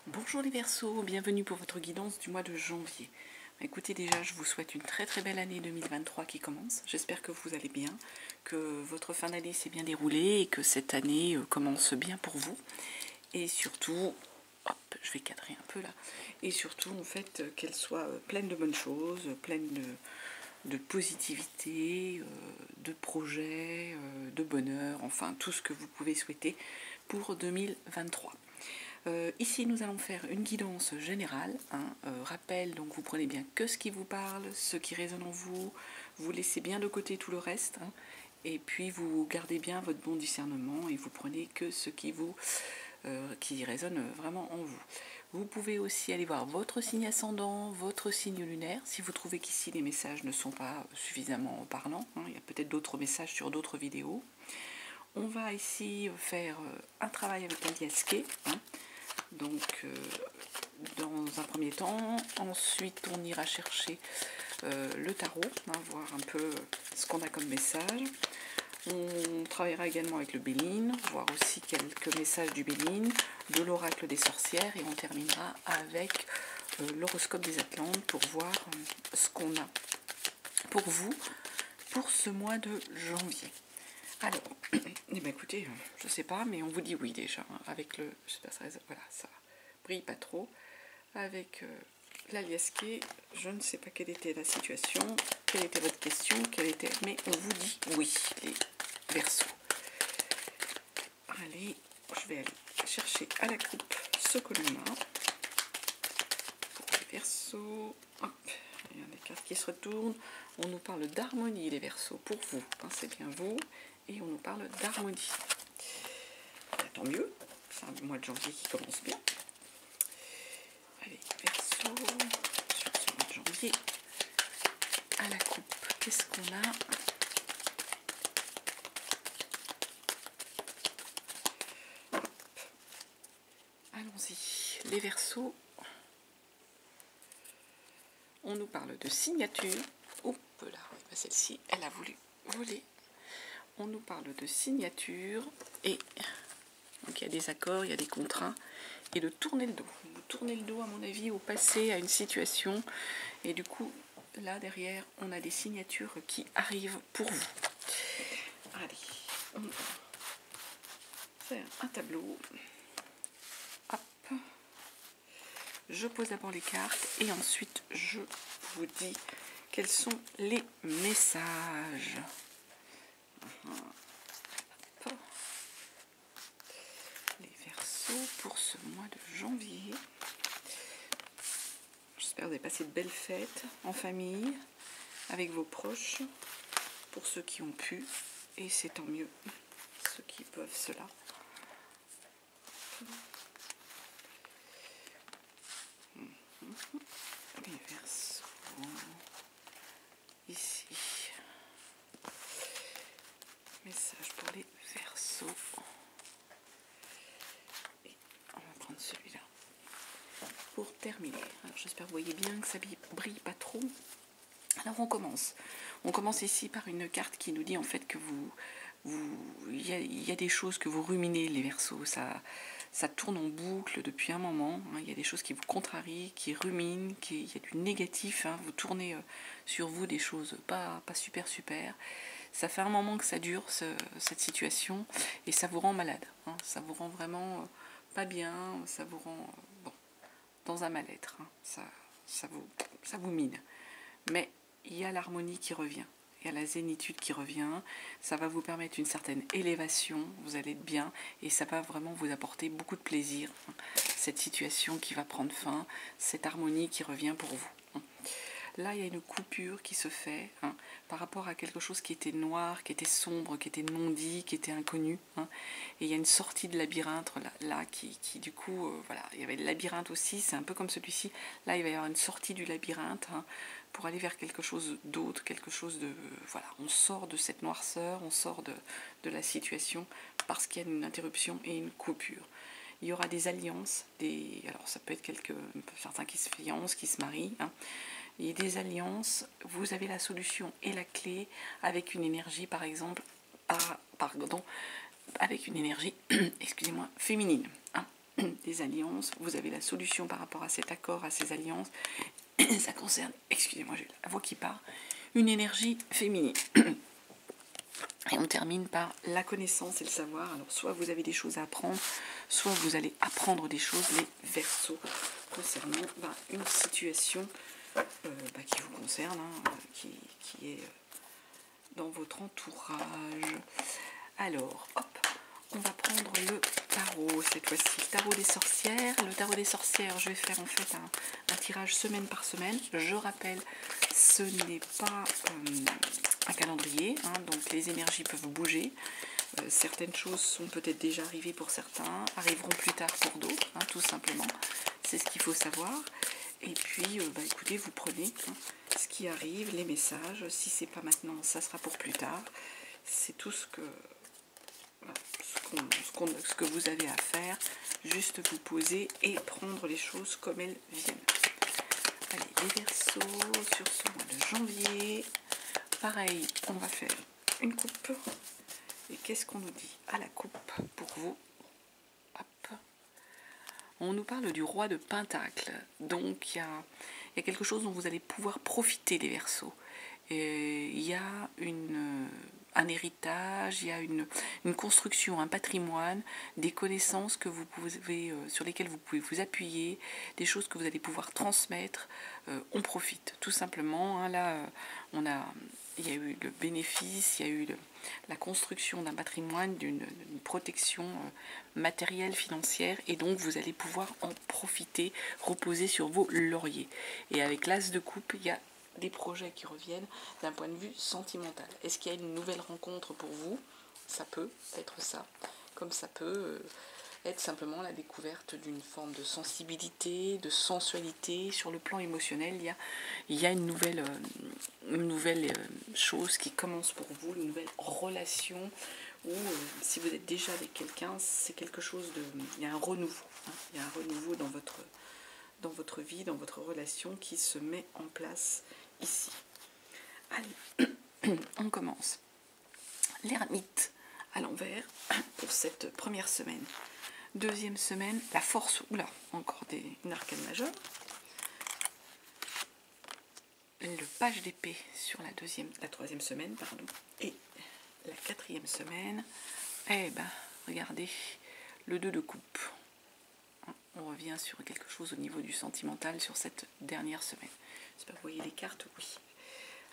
Bonjour les Verseaux, bienvenue pour votre guidance du mois de janvier. Écoutez, déjà je vous souhaite une très très belle année 2023 qui commence. J'espère que vous allez bien, que votre fin d'année s'est bien déroulée et que cette année commence bien pour vous. Et surtout, hop, je vais cadrer un peu là, et surtout en fait qu'elle soit pleine de bonnes choses, pleine de positivité, de projets, de bonheur, enfin tout ce que vous pouvez souhaiter pour 2023. Ici, nous allons faire une guidance générale. Rappel, donc vous prenez bien que ce qui vous parle, ce qui résonne en vous, vous laissez bien de côté tout le reste, et puis vous gardez bien votre bon discernement et vous prenez que ce qui résonne vraiment en vous. Vous pouvez aussi aller voir votre signe ascendant, votre signe lunaire, si vous trouvez qu'ici les messages ne sont pas suffisamment parlants. Il y a peut-être d'autres messages sur d'autres vidéos. On va ici faire un travail avec la liasquée. Donc, dans un premier temps, ensuite on ira chercher le tarot, voir un peu ce qu'on a comme message. On travaillera également avec le Béline, voir aussi quelques messages du Béline, de l'oracle des sorcières, et on terminera avec l'horoscope des Atlantes pour voir ce qu'on a pour vous pour ce mois de janvier. Alors, eh ben écoutez, je sais pas, mais on vous dit oui déjà, avec le, je sais pas, voilà, ça brille pas trop, avec la liasquée, je ne sais pas quelle était la situation, quelle était votre question, mais on vous dit oui, les Verseaux. Allez, je vais aller chercher à la coupe ce que l'on a pour les Verseaux. Hop, il y a des cartes qui se retournent. On nous parle d'harmonie, les Verseaux, pour vous, c'est bien vous. Et on nous parle d'harmonie. Tant mieux, c'est un mois de janvier qui commence bien. Allez, Verseau, sur ce mois de janvier, à la coupe, qu'est-ce qu'on a? Allons-y, les Verseaux. On nous parle de signature. Oups là, celle-ci, elle a voulu voler. On nous parle de signature et donc il y a des accords, il y a des contrats, et de tourner le dos. Vous tournez le dos, à mon avis, au passé, à une situation, et du coup, là derrière, on a des signatures qui arrivent pour vous. Allez, on va faire un tableau. Hop. Je pose d'abord les cartes, et ensuite, je vous dis quels sont les messages. Pour ce mois de janvier. J'espère que vous avez passé de belles fêtes en famille, avec vos proches, pour ceux qui ont pu, et c'est tant mieux, ceux qui peuvent cela. Les Verseaux, ici, message pour les Verseaux. Celui-là pour terminer. J'espère que vous voyez bien que ça brille pas trop. Alors on commence ici par une carte qui nous dit en fait que il y a des choses que vous ruminez, les Verseaux, ça tourne en boucle depuis un moment, il y a des choses qui vous contrarient, qui ruminent, il y a du négatif, vous tournez sur vous des choses pas super, ça fait un moment que ça dure cette situation, et ça vous rend malade, ça vous rend vraiment pas bien, ça vous rend dans un mal-être, ça vous mine. Mais il y a l'harmonie qui revient, il y a la zénitude qui revient, ça va vous permettre une certaine élévation, vous allez être bien, et ça va vraiment vous apporter beaucoup de plaisir, cette situation qui va prendre fin, cette harmonie qui revient pour vous. Là, il y a une coupure qui se fait par rapport à quelque chose qui était noir, qui était sombre, qui était non-dit, qui était inconnu. Et il y a une sortie de labyrinthe là qui du coup, voilà, il y avait le labyrinthe aussi, c'est un peu comme celui-ci. Là, il va y avoir une sortie du labyrinthe pour aller vers quelque chose d'autre, quelque chose de... Voilà, on sort de cette noirceur, on sort de la situation parce qu'il y a une interruption et une coupure. Il y aura des alliances, alors ça peut être certains qui se fiancent, qui se marient, il y a des alliances, vous avez la solution et la clé avec une énergie, par exemple, avec une énergie, excusez-moi, féminine. des alliances, vous avez la solution par rapport à cet accord, à ces alliances. Ça concerne, excusez-moi, j'ai la voix qui part, une énergie féminine. Et on termine par la connaissance et le savoir. Alors soit vous avez des choses à apprendre, soit vous allez apprendre des choses, les Verseaux, concernant une situation qui vous concerne, qui est dans votre entourage. Alors, hop, on va prendre le tarot cette fois-ci, le tarot des sorcières. Le tarot des sorcières, je vais faire en fait un tirage semaine par semaine. Je rappelle, ce n'est pas un calendrier, donc les énergies peuvent bouger. Certaines choses sont peut-être déjà arrivées pour certains, arriveront plus tard pour d'autres, tout simplement. C'est ce qu'il faut savoir. Et puis, écoutez, vous prenez ce qui arrive, les messages. Si c'est pas maintenant, ça sera pour plus tard. C'est tout ce que, ce que vous avez à faire. Juste vous poser et prendre les choses comme elles viennent. Allez, les Verseaux sur ce mois de janvier. Pareil, on va faire une coupe. Et qu'est-ce qu'on nous dit à la coupe pour vous? Hop. On nous parle du roi de Pentacle. Donc, il y a quelque chose dont vous allez pouvoir profiter, les Verseaux. Il y a un héritage, il y a une construction, un patrimoine, des connaissances que vous pouvez, sur lesquelles vous pouvez vous appuyer, des choses que vous allez pouvoir transmettre. On profite, tout simplement. Là, il y a eu le bénéfice, il y a eu la construction d'un patrimoine, d'une protection matérielle, financière, et donc vous allez pouvoir en profiter, reposer sur vos lauriers. Et avec l'as de coupe, il y a des projets qui reviennent d'un point de vue sentimental. Est-ce qu'il y a une nouvelle rencontre pour vous? Ça peut être ça, comme ça peut être simplement la découverte d'une forme de sensibilité, de sensualité. Sur le plan émotionnel, il y a une nouvelle chose qui commence pour vous, une nouvelle relation, ou si vous êtes déjà avec quelqu'un, c'est quelque chose de... Il y a un renouveau, il y a un renouveau dans votre vie, dans votre relation qui se met en place ici. Allez, on commence. L'ermite à l'envers pour cette première semaine. Deuxième semaine, la force, oula, encore une arcane majeure. Le page d'épée sur la troisième semaine, pardon. Et la quatrième semaine, regardez, le 2 de coupe. On revient sur quelque chose au niveau du sentimental sur cette dernière semaine. J'espère que vous voyez les cartes, oui.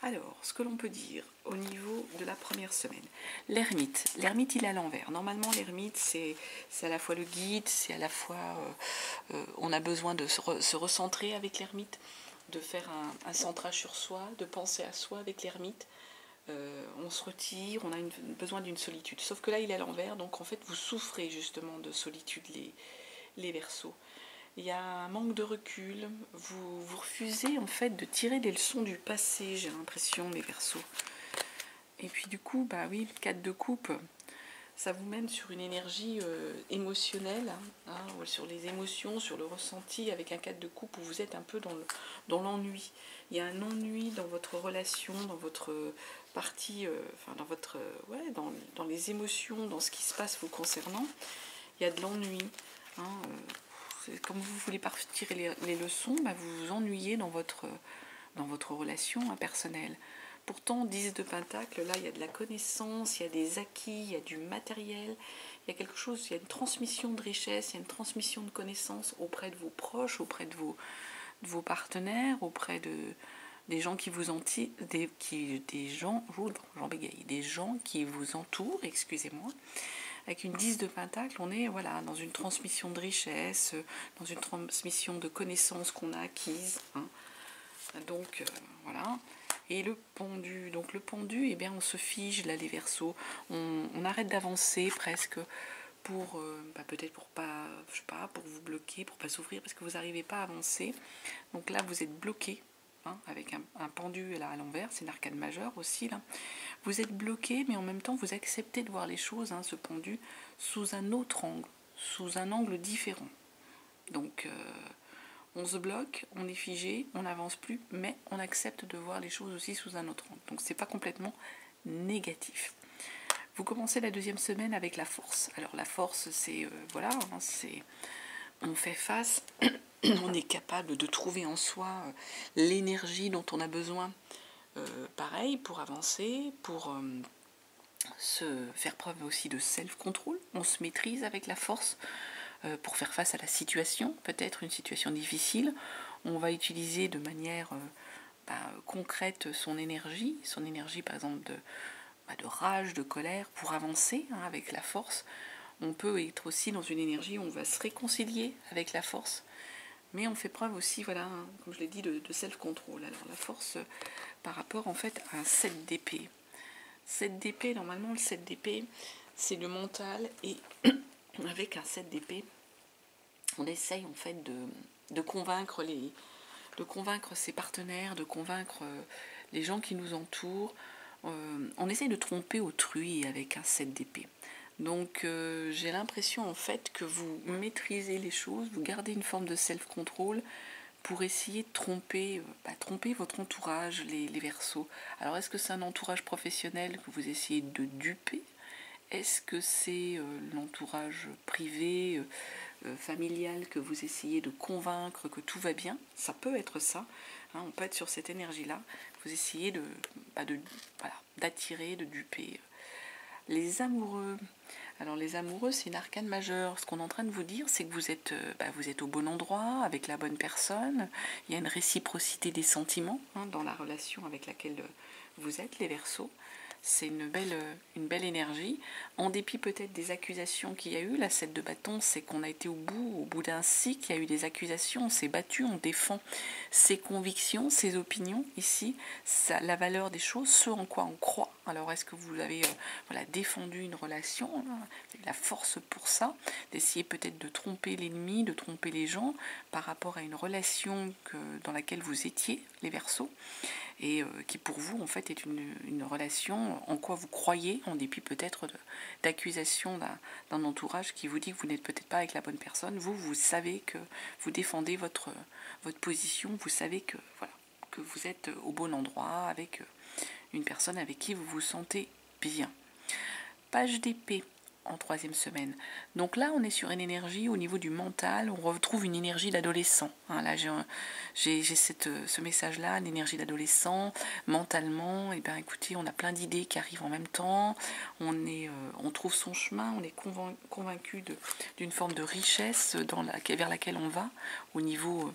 Alors, ce que l'on peut dire au niveau de la première semaine. L'ermite. L'ermite, il est à l'envers. Normalement, l'ermite, c'est à la fois le guide, c'est à la fois... on a besoin de se recentrer avec l'ermite, de faire un centrage sur soi, de penser à soi avec l'ermite. On se retire, on a besoin d'une solitude. Sauf que là, il est à l'envers, donc en fait, vous souffrez justement de solitude, les Verseaux. Il y a un manque de recul, vous refusez en fait de tirer des leçons du passé, j'ai l'impression, les Verseaux. Et puis du coup, oui, le 4 de coupe, ça vous mène sur une énergie émotionnelle, sur les émotions, sur le ressenti, avec un 4 de coupe où vous êtes un peu dans l'ennui. Il y a un ennui dans votre relation, dans votre partie, dans les émotions, dans ce qui se passe vous concernant. Il y a de l'ennui. Comme vous voulez pas tirer les leçons, vous vous ennuyez dans votre relation personnelle. Pourtant, 10 de Pentacle, là, il y a de la connaissance, il y a des acquis, il y a du matériel, il y a quelque chose, il y a une transmission de richesse, il y a une transmission de connaissances auprès de vos proches, auprès de vos partenaires, auprès des gens qui vous entourent, des gens qui vous entourent, excusez-moi. Avec une 10 de Pentacle, on est dans une transmission de richesse, dans une transmission de connaissances qu'on a acquises. Donc, voilà. Et le pendu. Donc, le pendu, on se fige, là, les Verseaux. On arrête d'avancer presque pour, peut-être pour pas, pour vous bloquer, pour pas s'ouvrir, parce que vous n'arrivez pas à avancer. Donc là, vous êtes bloqué. Avec un pendu là à l'envers, c'est une arcane majeure aussi là. Vous êtes bloqué, mais en même temps vous acceptez de voir les choses, ce pendu, sous un autre angle, sous un angle différent. Donc on se bloque, on est figé, on n'avance plus, mais on accepte de voir les choses aussi sous un autre angle. Donc c'est pas complètement négatif. Vous commencez la deuxième semaine avec la force. Alors la force, c'est on fait face, on est capable de trouver en soi l'énergie dont on a besoin, pareil, pour avancer, pour se faire preuve aussi de self-control. On se maîtrise avec la force pour faire face à la situation, peut-être une situation difficile. On va utiliser de manière concrète son énergie par exemple de rage, de colère, pour avancer avec la force. On peut être aussi dans une énergie où on va se réconcilier avec la force, mais on fait preuve aussi, voilà, comme je l'ai dit, de self-control. Alors la force par rapport en fait à un 7 d'épée. 7 d'épée, normalement le 7 d'épée, c'est le mental, et avec un 7 d'épée, on essaye en fait de convaincre ses partenaires, de convaincre les gens qui nous entourent. On essaye de tromper autrui avec un 7 d'épée. Donc j'ai l'impression en fait que vous maîtrisez les choses, vous gardez une forme de self-control pour essayer de tromper votre entourage, les Verseaux. Alors est-ce que c'est un entourage professionnel que vous essayez de duper? Est-ce que c'est l'entourage privé, familial, que vous essayez de convaincre que tout va bien? Ça peut être ça, on peut être sur cette énergie-là. Vous essayez d'attirer, de duper. Les amoureux. Alors les amoureux, c'est une arcane majeure. Ce qu'on est en train de vous dire, c'est que vous êtes au bon endroit, avec la bonne personne. Il y a une réciprocité des sentiments dans la relation avec laquelle vous êtes, les Verseaux. C'est une belle énergie. En dépit peut-être des accusations qu'il y a eu, la 7 de bâton, c'est qu'on a été au bout d'un cycle, il y a eu des accusations, on s'est battu, on défend ses convictions, ses opinions ici, la valeur des choses, ce en quoi on croit. Alors est-ce que vous avez défendu une relation, la force pour ça, d'essayer peut-être de tromper l'ennemi, de tromper les gens par rapport à une relation dans laquelle vous étiez, les Verseaux, et qui pour vous en fait est une relation en quoi vous croyez, en dépit peut-être d'accusations d'un entourage qui vous dit que vous n'êtes peut-être pas avec la bonne personne. Vous savez que vous défendez votre position, vous savez que vous êtes au bon endroit avec une personne avec qui vous vous sentez bien. Page d'épée en 3e semaine. Donc là, on est sur une énergie au niveau du mental, on retrouve une énergie d'adolescent. Là, j'ai ce message-là, l'énergie d'adolescent, mentalement, et écoutez, on a plein d'idées qui arrivent en même temps, on trouve son chemin, on est convaincu d'une forme de richesse vers laquelle on va, au niveau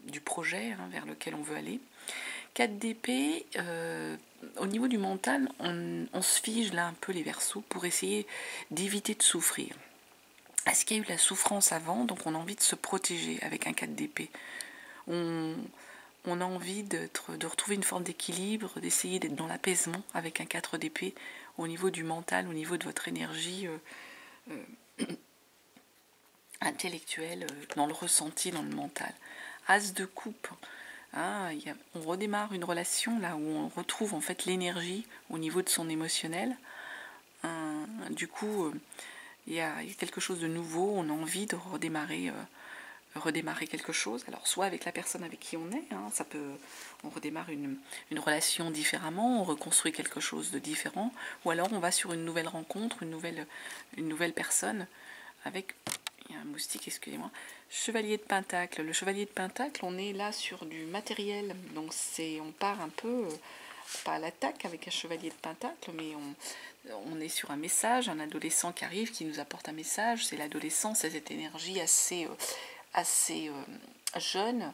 du projet vers lequel on veut aller. 4 d'épée, au niveau du mental, on se fige là un peu les Verseaux pour essayer d'éviter de souffrir. Est-ce qu'il y a eu de la souffrance avant, donc on a envie de se protéger avec un 4 d'épée. On a envie de retrouver une forme d'équilibre, d'essayer d'être dans l'apaisement avec un 4 d'épée au niveau du mental, au niveau de votre énergie intellectuelle, dans le ressenti, dans le mental. As de coupe. On redémarre une relation là où on retrouve en fait l'énergie au niveau de son émotionnel. Du coup, il y a quelque chose de nouveau, on a envie de redémarrer quelque chose. Alors soit avec la personne avec qui on est, on redémarre une relation différemment, on reconstruit quelque chose de différent, ou alors on va sur une nouvelle rencontre, une nouvelle personne avec... Il y a un moustique, excusez-moi. Chevalier de Pentacle. Le Chevalier de Pentacle, on est là sur du matériel. Donc on part un peu, pas à l'attaque avec un Chevalier de Pentacle, mais on est sur un message, un adolescent qui arrive, qui nous apporte un message. C'est l'adolescence, c'est cette énergie assez jeune.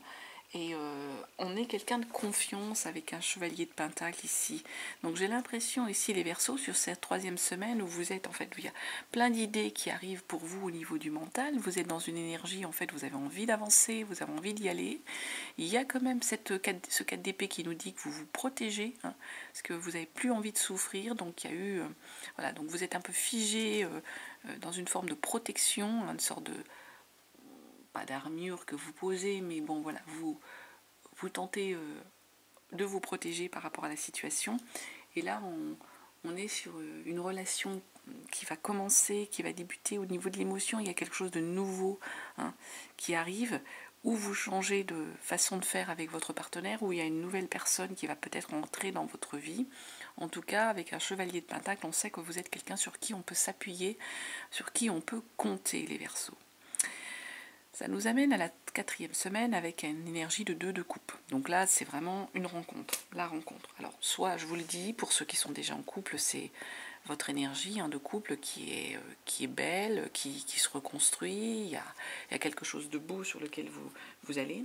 Et on est quelqu'un de confiance avec un Chevalier de Pentacle ici. Donc j'ai l'impression ici, les Verseaux, sur cette 3e semaine où vous êtes, en fait, il y a plein d'idées qui arrivent pour vous au niveau du mental. Vous êtes dans une énergie, en fait, vous avez envie d'avancer, vous avez envie d'y aller. Il y a quand même ce 4 d'épée qui nous dit que vous vous protégez, parce que vous n'avez plus envie de souffrir. Donc il y a eu... donc vous êtes un peu figé dans une forme de protection, une sorte de... pas d'armure que vous posez, mais bon voilà, vous tentez de vous protéger par rapport à la situation. Et là, on est sur une relation qui va commencer, qui va débuter au niveau de l'émotion. Il y a quelque chose de nouveau qui arrive, ou vous changez de façon de faire avec votre partenaire, ou il y a une nouvelle personne qui va peut-être entrer dans votre vie. En tout cas, avec un chevalier de Pentacle, on sait que vous êtes quelqu'un sur qui on peut s'appuyer, sur qui on peut compter, les Verseaux. Ça nous amène à la 4e semaine avec une énergie de 2 de coupe. Donc là, c'est vraiment une rencontre, la rencontre. Alors, soit, je vous le dis, pour ceux qui sont déjà en couple, c'est votre énergie de couple qui est belle, qui se reconstruit, il y a quelque chose de beau sur lequel vous allez.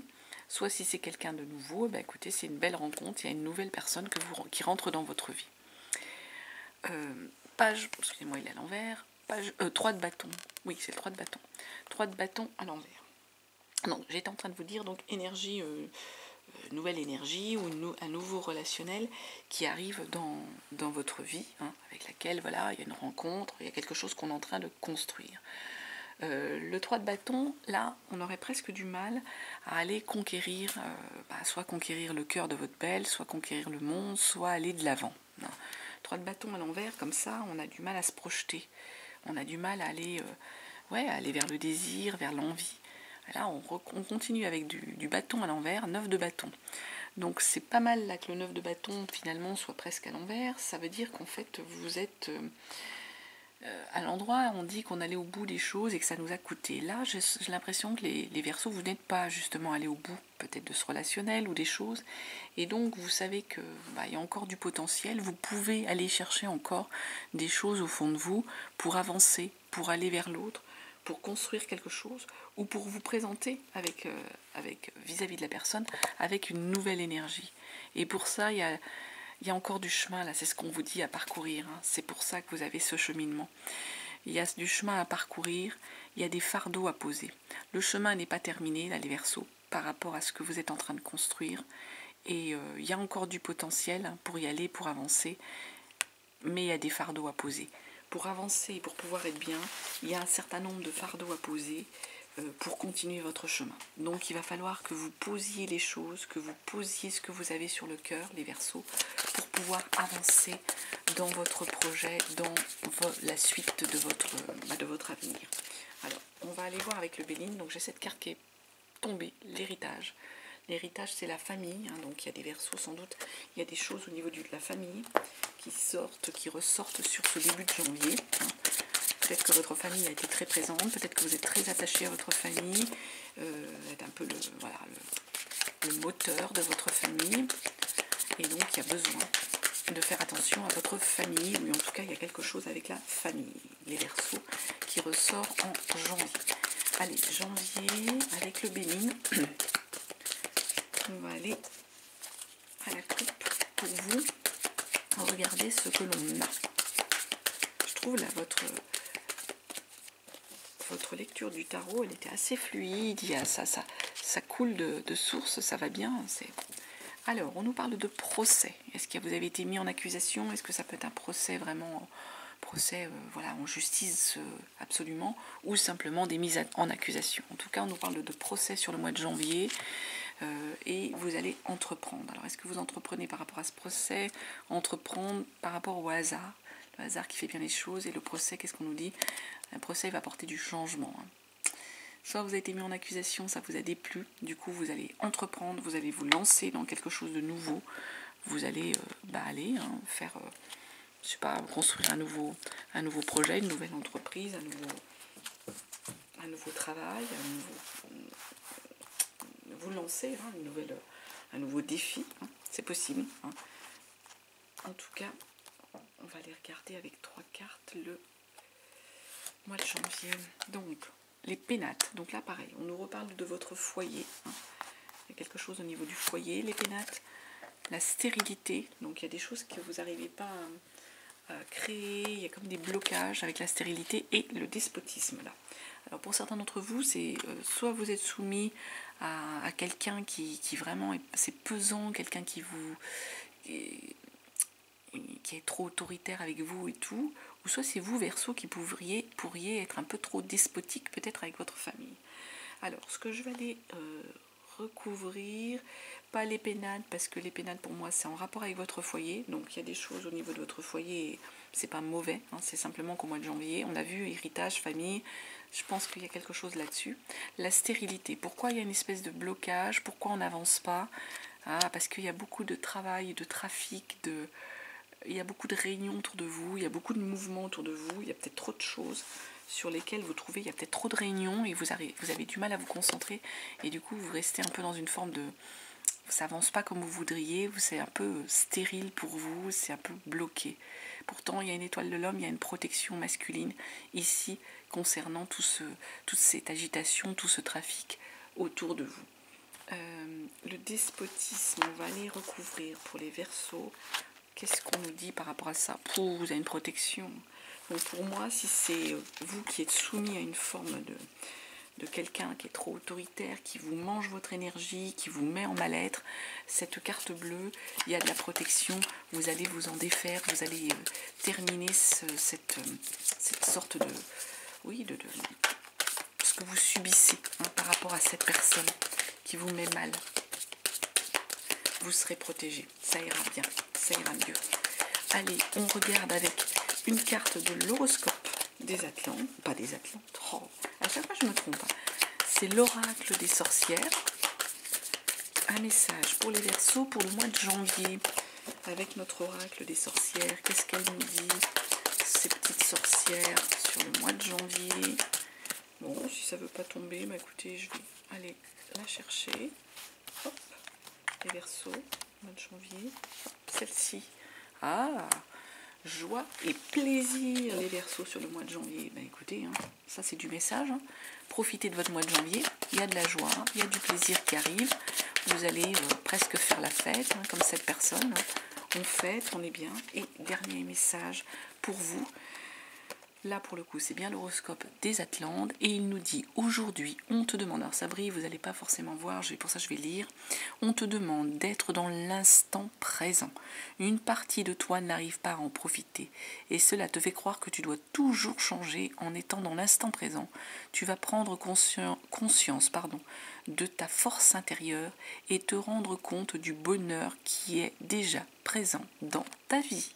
Soit si c'est quelqu'un de nouveau, écoutez, c'est une belle rencontre, il y a une nouvelle personne qui rentre dans votre vie. Page, excusez-moi, il est à l'envers, page 3 de bâton, oui c'est le 3 de bâton, 3 de bâton à l'envers. Donc j'étais en train de vous dire, donc énergie, nouvelle énergie ou un nouveau relationnel qui arrive dans votre vie, avec laquelle voilà, il y a une rencontre, il y a quelque chose qu'on est en train de construire. Le 3 de bâton, là, on aurait presque du mal à aller conquérir, soit conquérir le cœur de votre belle, soit conquérir le monde, soit aller de l'avant. 3 de bâton à l'envers, comme ça, on a du mal à se projeter. On a du mal à aller, aller vers le désir, vers l'envie. Là, on continue avec du bâton à l'envers, 9 de bâton. Donc c'est pas mal là que le 9 de bâton finalement soit presque à l'envers. Ça veut dire qu'en fait vous êtes à l'endroit où on dit qu'on allait au bout des choses et que ça nous a coûté. Là, j'ai l'impression que les Verseaux, vous n'êtes pas justement allés au bout peut-être de ce relationnel ou des choses. Et donc vous savez que il y a encore du potentiel. Vous pouvez aller chercher encore des choses au fond de vous pour avancer, pour aller vers l'autre, pour construire quelque chose ou pour vous présenter avec vis-à-vis de la personne avec une nouvelle énergie. Et pour ça, il y a encore du chemin là, c'est ce qu'on vous dit à parcourir. C'est pour ça que vous avez ce cheminement. Il y a du chemin à parcourir, il y a des fardeaux à poser. Le chemin n'est pas terminé, là, les Verseaux, par rapport à ce que vous êtes en train de construire. Et il y a encore du potentiel pour y aller, pour avancer, mais il y a des fardeaux à poser. Pour avancer et pour pouvoir être bien, il y a un certain nombre de fardeaux à poser pour continuer votre chemin. Donc il va falloir que vous posiez les choses, que vous posiez ce que vous avez sur le cœur, les Verseaux, pour pouvoir avancer dans votre projet, dans la suite de votre avenir. Alors, on va aller voir avec le Béline. Donc j'ai cette carte qui est tombée, l'héritage. L'héritage, c'est la famille, donc il y a des Verseaux sans doute, il y a des choses au niveau de la famille qui ressortent sur ce début de janvier. Peut-être que votre famille a été très présente, peut-être que vous êtes très attaché à votre famille, êtes un peu le moteur de votre famille, et donc il y a besoin de faire attention à votre famille, ou en tout cas il y a quelque chose avec la famille, les Verseaux, qui ressort en janvier. Allez, janvier, avec le Béline, on va aller à la coupe pour vous regarder ce que l'on a. Je trouve là votre lecture du tarot, elle était assez fluide, ça coule de source, ça va bien. Alors, on nous parle de procès. Est-ce que vous avez été mis en accusation? Est-ce que ça peut être un procès vraiment, en justice absolument, ou simplement des mises en accusation? En tout cas, on nous parle de procès sur le mois de janvier. Et vous allez entreprendre. Alors, est-ce que vous entreprenez par rapport à ce procès? Entreprendre par rapport au hasard. Le hasard qui fait bien les choses. Et le procès, qu'est-ce qu'on nous dit? Un procès va apporter du changement. Soit vous avez été mis en accusation, ça vous a déplu. Du coup, vous allez entreprendre, vous allez vous lancer dans quelque chose de nouveau. Vous allez faire, construire un nouveau projet, une nouvelle entreprise, un nouveau travail, vous lancer un nouveau défi, c'est possible. En tout cas, on va aller regarder avec 3 cartes le mois de janvier. Donc, les pénates. Donc là, pareil, on nous reparle de votre foyer. Il y a quelque chose au niveau du foyer, les pénates. La stérilité. Donc, il y a des choses que vous n'arrivez pas à créer. Il y a comme des blocages avec la stérilité et le despotisme là. Alors pour certains d'entre vous, c'est soit vous êtes soumis à quelqu'un qui vraiment c'est pesant, quelqu'un qui est trop autoritaire avec vous et tout, ou soit c'est vous, Verseau, qui pourriez être un peu trop despotique peut-être avec votre famille. Alors, ce que je vais aller recouvrir, pas les pénates, parce que les pénates pour moi c'est en rapport avec votre foyer, donc il y a des choses au niveau de votre foyer, c'est pas mauvais, hein, c'est simplement qu'au mois de janvier, on a vu héritage, famille, je pense qu'il y a quelque chose là-dessus. La stérilité, pourquoi il y a une espèce de blocage, pourquoi on n'avance pas? Parce qu'il y a beaucoup de travail, de trafic, il y a beaucoup de réunions autour de vous, il y a beaucoup de mouvements autour de vous, il y a peut-être trop de choses sur lesquelles vous trouvez, il y a peut-être trop de réunions et vous avez du mal à vous concentrer et du coup vous restez un peu dans une forme de... ça avance pas comme vous voudriez, c'est un peu stérile pour vous, c'est un peu bloqué. Pourtant, il y a une étoile de l'homme, il y a une protection masculine ici concernant toute cette agitation, tout ce trafic autour de vous. Le despotisme, on va aller recouvrir pour les Verseaux. Qu'est-ce qu'on nous dit par rapport à ça? Vous avez une protection. Donc pour moi, si c'est vous qui êtes soumis à une forme de quelqu'un qui est trop autoritaire, qui vous mange votre énergie, qui vous met en mal-être, cette carte bleue, il y a de la protection, vous allez vous en défaire, vous allez terminer cette sorte de... oui, de ce que vous subissez par rapport à cette personne qui vous met mal. Vous serez protégé, ça ira bien, ça ira mieux. Allez, on regarde avec une carte de l'horoscope des Atlantes, pas des Atlantes, à chaque fois je me trompe. C'est l'oracle des sorcières. Un message pour les Verseaux pour le mois de janvier avec notre oracle des sorcières. Qu'est-ce qu'elle nous dit, ces petites sorcières, sur le mois de janvier? Bon, si ça ne veut pas tomber, bah écoutez, je vais aller la chercher. Hop, les Verseaux, mois de janvier. Celle-ci. Joie et plaisir, les Verseaux, sur le mois de janvier. Ben écoutez, ça c'est du message. Profitez de votre mois de janvier. Il y a de la joie, il y a du plaisir qui arrive. Vous allez presque faire la fête, comme cette personne. On fête, on est bien. Et dernier message pour vous. Là, pour le coup, c'est bien l'horoscope des Atlantes. Et il nous dit, aujourd'hui, on te demande, alors ça brille, vous n'allez pas forcément voir, pour ça je vais lire. On te demande d'être dans l'instant présent. Une partie de toi n'arrive pas à en profiter. Et cela te fait croire que tu dois toujours changer en étant dans l'instant présent. Tu vas prendre conscience de ta force intérieure et te rendre compte du bonheur qui est déjà présent dans ta vie.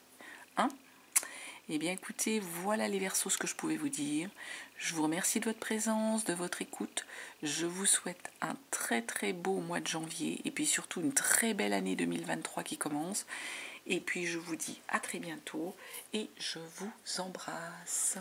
Eh bien écoutez, voilà les Verseaux ce que je pouvais vous dire. Je vous remercie de votre présence, de votre écoute. Je vous souhaite un très très beau mois de janvier et puis surtout une très belle année 2023 qui commence. Et puis je vous dis à très bientôt et je vous embrasse.